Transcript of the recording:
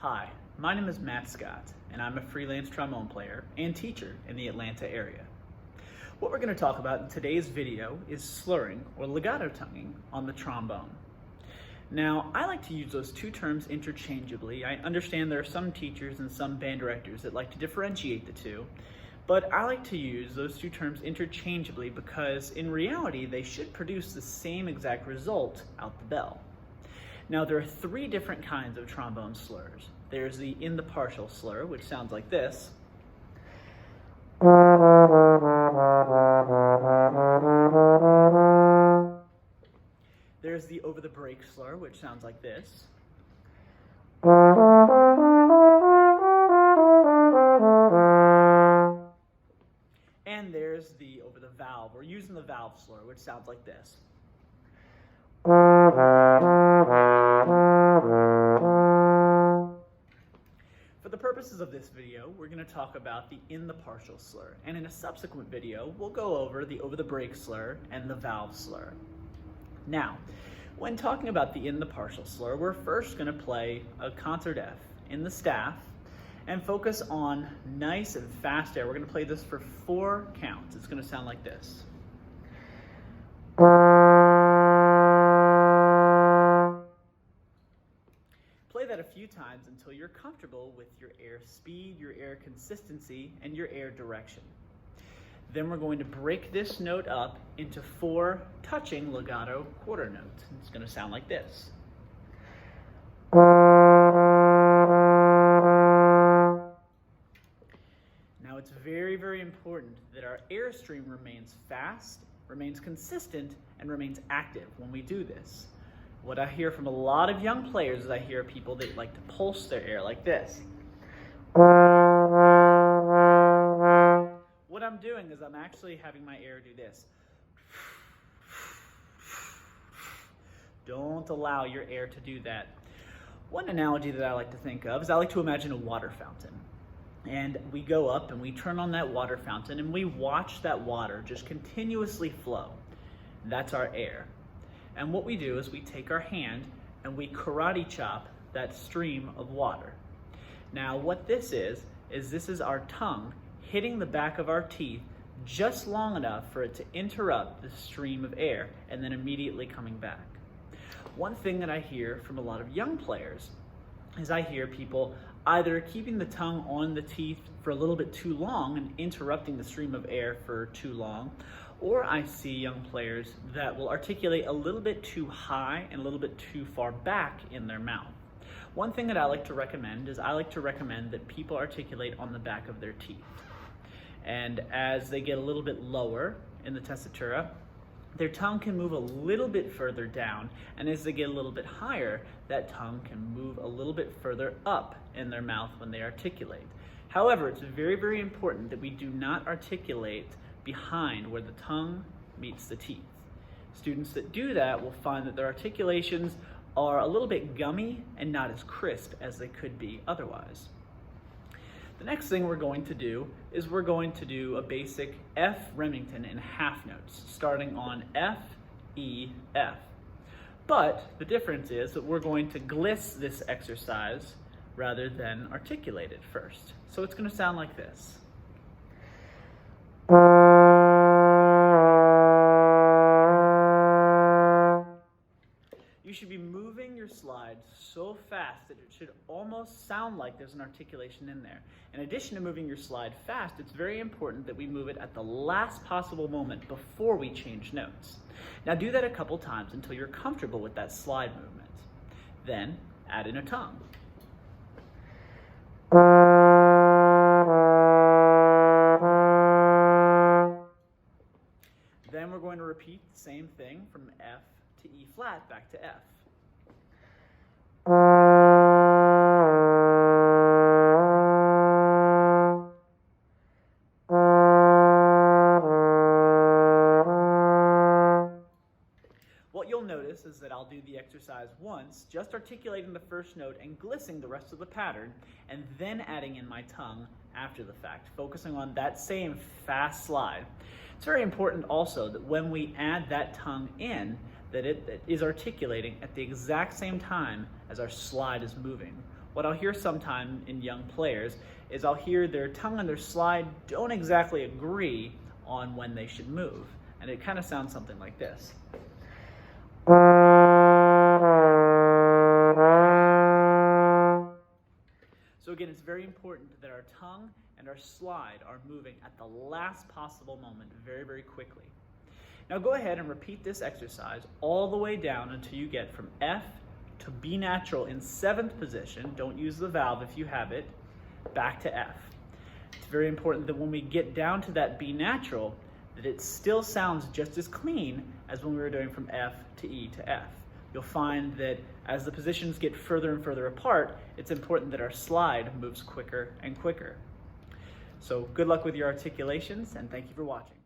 Hi, my name is Matt Scott, and I'm a freelance trombone player and teacher in the Atlanta area. What we're going to talk about in today's video is slurring or legato tonguing on the trombone. Now, I like to use those two terms interchangeably. I understand there are some teachers and some band directors that like to differentiate the two, but I like to use those two terms interchangeably because in reality they should produce the same exact result out the bell. Now, there are three different kinds of trombone slurs. There's the in the partial slur, which sounds like this. There's the over the break slur, which sounds like this. And there's the over the valve, or using the valve slur, which sounds like this. For the purposes of this video, we're going to talk about the in the partial slur, and in a subsequent video, we'll go over the over the break slur and the valve slur. Now, when talking about the in the partial slur, we're first going to play a concert F in the staff and focus on nice and fast air. We're going to play this for 4 counts. It's going to sound like this. Play that a few times until you're comfortable with your air speed, your air consistency, and your air direction. Then we're going to break this note up into 4 touching legato quarter notes. It's going to sound like this. Now it's very, very important that our airstream remains fast, remains consistent, and remains active when we do this. What I hear from a lot of young players is I hear people that like to pulse their air like this. What I'm doing is I'm actually having my air do this. Don't allow your air to do that. One analogy that I like to think of is I like to imagine a water fountain. And we go up and we turn on that water fountain and we watch that water just continuously flow. That's our air. And what we do is we take our hand and we karate chop that stream of water. Now what this is this is our tongue hitting the back of our teeth just long enough for it to interrupt the stream of air and then immediately coming back. One thing that I hear from a lot of young players is I hear people either keeping the tongue on the teeth for a little bit too long and interrupting the stream of air for too long, or I see young players that will articulate a little bit too high and a little bit too far back in their mouth. One thing that I like to recommend is I like to recommend that people articulate on the back of their teeth. And as they get a little bit lower in the tessitura, their tongue can move a little bit further down, and as they get a little bit higher, that tongue can move a little bit further up in their mouth when they articulate. However, it's very, very important that we do not articulate behind where the tongue meets the teeth. Students that do that will find that their articulations are a little bit gummy and not as crisp as they could be otherwise. The next thing we're going to do is we're going to do a basic F Remington in half notes, starting on F, E, F. But the difference is that we're going to gliss this exercise rather than articulate it first. So it's going to sound like this. You should be moving your slide so fast that it should almost sound like there's an articulation in there. In addition to moving your slide fast, it's very important that we move it at the last possible moment before we change notes. Now do that a couple times until you're comfortable with that slide movement. Then add in a tongue. Then we're going to repeat the same thing from F to E flat back to F. What you'll notice is that I'll do the exercise once, just articulating the first note and glissing the rest of the pattern, and then adding in my tongue after the fact, focusing on that same fast slide. It's very important also that when we add that tongue in, that it is articulating at the exact same time as our slide is moving, what I'll hear sometime in young players is I'll hear their tongue and their slide don't exactly agree on when they should move. And it kind of sounds something like this. So again, it's very important that our tongue and our slide are moving at the last possible moment very, very quickly. Now go ahead and repeat this exercise all the way down until you get from F to B natural in 7th position. Don't use the valve if you have it. Back to F. It's very important that when we get down to that B natural, that it still sounds just as clean as when we were doing from F to E to F. You'll find that as the positions get further and further apart, it's important that our slide moves quicker and quicker. So good luck with your articulations, and thank you for watching.